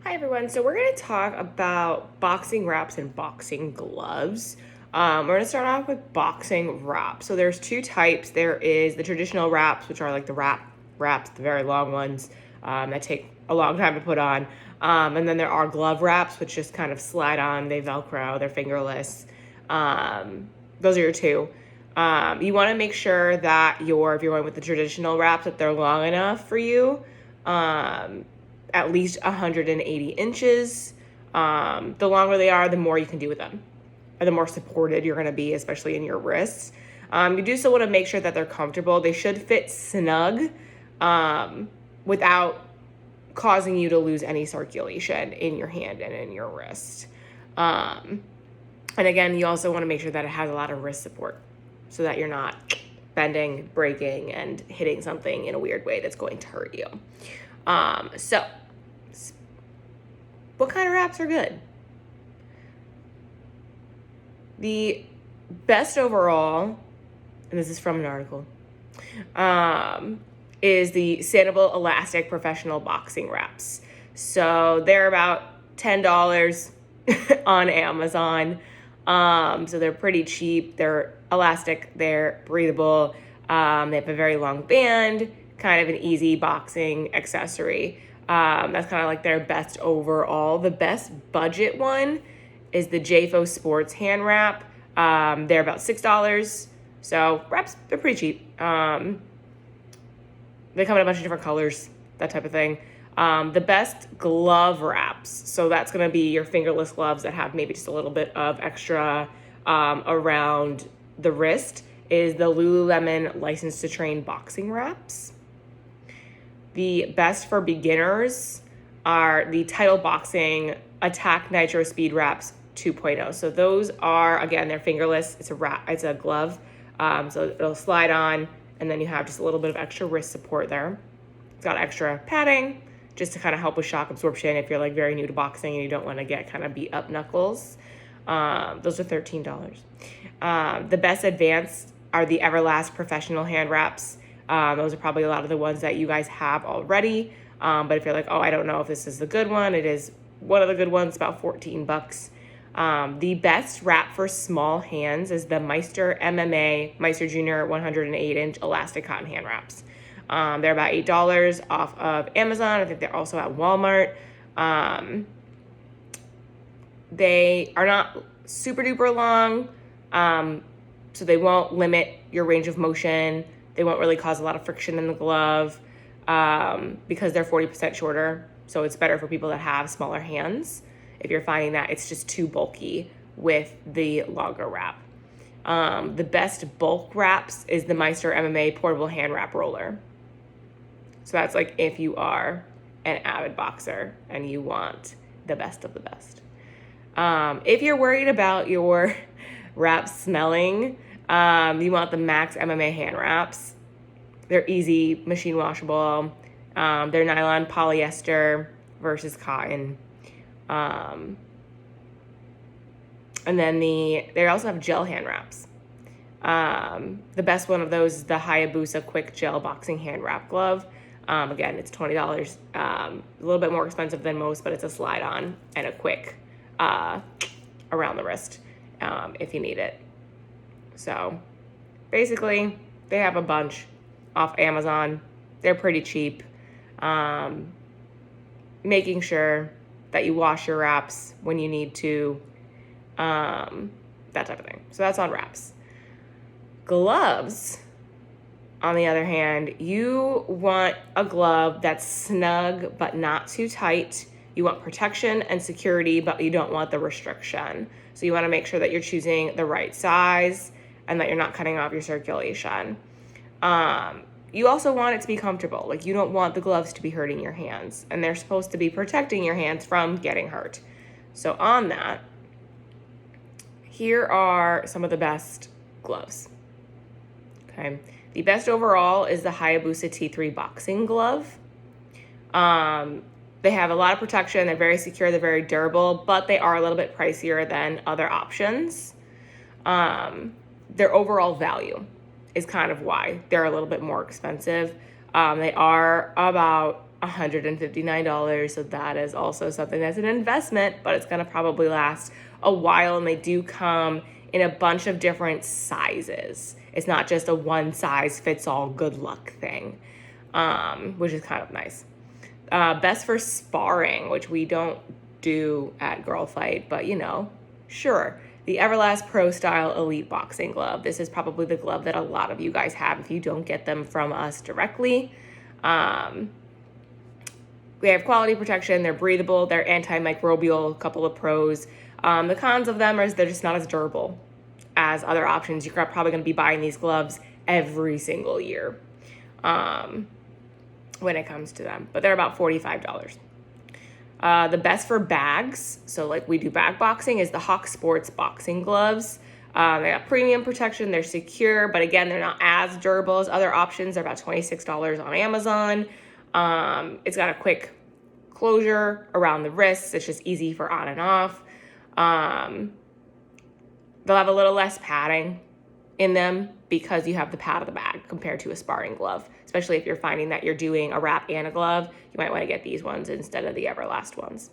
Hi everyone, so we're going to talk about boxing wraps and boxing gloves. We're going to start off with boxing wraps. So there's two types. There is the traditional wraps, which are like the wraps, the very long ones that take a long time to put on. And then there are glove wraps, which just kind of slide on. They Velcro, they're fingerless. Those are your two. You want to make sure that if you're going with the traditional wraps, that they're long enough for you. At least 180 inches. The longer they are, the more you can do with them, or the more supported you're going to be, especially in your wrists. You do still want to make sure that they're comfortable. They should fit snug without causing you to lose any circulation in your hand and in your wrist. And again, you also want to make sure that it has a lot of wrist support so that you're not bending, breaking, and hitting something in a weird way that's going to hurt you. So what kind of wraps are good? The best overall, and this is from an article, is the Sandoval Elastic Professional Boxing Wraps. So they're about $10 on Amazon. So they're pretty cheap. They're elastic. They're breathable. They have a very long band, kind of an easy boxing accessory. That's kind of like their best overall. The best budget one is the JFO Sports hand wrap. They're about $6. So wraps, they're pretty cheap. They come in a bunch of different colors, that type of thing. The best glove wraps. So that's going to be your fingerless gloves that have maybe just a little bit of extra around the wrist, is the Lululemon License to Train boxing wraps. The best for beginners are the Title Boxing Attack Nitro Speed Wraps 2.0. So those are, again, they're fingerless. It's a glove. So it'll slide on, and then you have just a little bit of extra wrist support there. It's got extra padding just to kind of help with shock absorption if you're like very new to boxing and you don't want to get kind of beat up knuckles. Those are $13. The best advanced are the Everlast Professional hand wraps. Those are probably a lot of the ones that you guys have already. But if you're like, oh, I don't know if this is the good one, it is one of the good ones, about $14. The best wrap for small hands is the Meister MMA Meister Junior 108-inch elastic cotton hand wraps. They're about $8 off of Amazon. I think they're also at Walmart. They are not super duper long, so they won't limit your range of motion. They won't really cause a lot of friction in the glove because they're 40% shorter. So it's better for people that have smaller hands if you're finding that it's just too bulky with the longer wrap. The best bulk wraps is the Meister MMA Portable Hand Wrap Roller. So that's like if you are an avid boxer and you want the best of the best. If you're worried about your wraps smelling, you want the Max MMA hand wraps. They're easy, machine washable. They're nylon polyester versus cotton. And then they also have gel hand wraps. The best one of those is the Hayabusa Quick Gel Boxing Hand Wrap Glove. Again, it's $20. A little bit more expensive than most, but it's a slide on and a quick around the wrist if you need it. So basically, they have a bunch off Amazon. They're pretty cheap. Making sure that you wash your wraps when you need to, that type of thing. So that's on wraps. Gloves, on the other hand, you want a glove that's snug but not too tight. You want protection and security, but you don't want the restriction. So you want to make sure that you're choosing the right size and that you're not cutting off your circulation. You also want it to be comfortable. Like, you don't want the gloves to be hurting your hands, and they're supposed to be protecting your hands from getting hurt. So on that, here are some of the best gloves. Okay. The best overall is the Hayabusa T3 boxing glove. They have a lot of protection. They're very secure. They're very durable, but they are a little bit pricier than other options. Their overall value is kind of why they're a little bit more expensive. They are about $159. So that is also something that's an investment, but it's going to probably last a while. And they do come in a bunch of different sizes. It's not just a one size fits all good luck thing, which is kind of nice. Best for sparring, which we don't do at Girl Fight, but sure. The Everlast Pro Style Elite Boxing Glove. This is probably the glove that a lot of you guys have if you don't get them from us directly. They have quality protection, they're breathable, they're antimicrobial, a couple of pros. The cons of them is they're just not as durable as other options. You're probably going to be buying these gloves every single year when it comes to them, but they're about $45. The best for bags, so like we do bag boxing, is the Hawk Sports boxing gloves. They got premium protection, they're secure, but again, they're not as durable as other options. They're about $26 on Amazon. It's got a quick closure around the wrists. It's just easy for on and off. They'll have a little less padding in them because you have the pad of the bag compared to a sparring glove, especially if you're finding that you're doing a wrap and a glove. You might want to get these ones instead of the Everlast ones.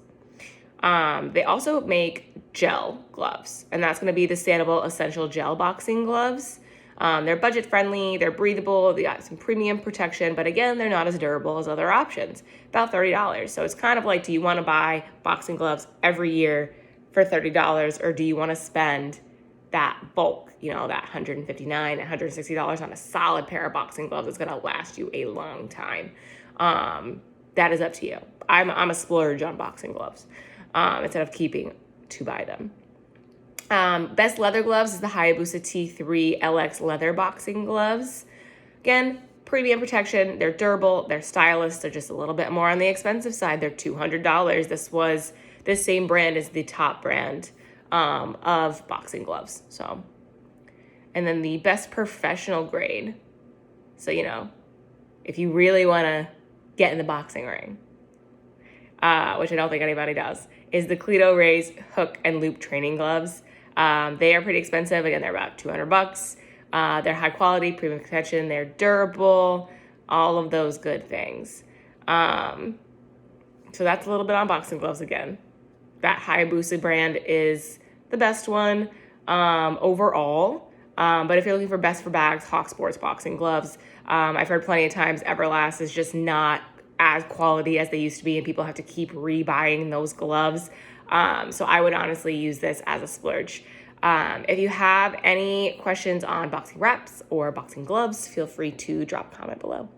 They also make gel gloves, and that's going to be the Sandoval Essential Gel Boxing Gloves. They're budget friendly, they're breathable, they got some premium protection, but again, they're not as durable as other options, about $30. So it's kind of like, do you want to buy boxing gloves every year for $30, or do you want to spend that bulk, that $159, $160 on a solid pair of boxing gloves that's going to last you a long time? That is up to you. I'm a splurge on boxing gloves instead of keeping to buy them. Best leather gloves is the Hayabusa T3 LX leather boxing gloves. Again, premium protection. They're durable. They're stylish. They're just a little bit more on the expensive side. They're $200. This same brand is the top brand of boxing gloves. So, and then the best professional grade. So, if you really want to get in the boxing ring, which I don't think anybody does, is the Cleto Rays hook and loop training gloves. They are pretty expensive. Again, they're about $200. They're high quality, premium protection. They're durable, all of those good things. So that's a little bit on boxing gloves again. That Hayabusa brand is the best one overall. But if you're looking for best for bags, Hawk Sports boxing gloves. I've heard plenty of times Everlast is just not as quality as they used to be, and people have to keep rebuying those gloves. So I would honestly use this as a splurge. If you have any questions on boxing wraps or boxing gloves, feel free to drop a comment below.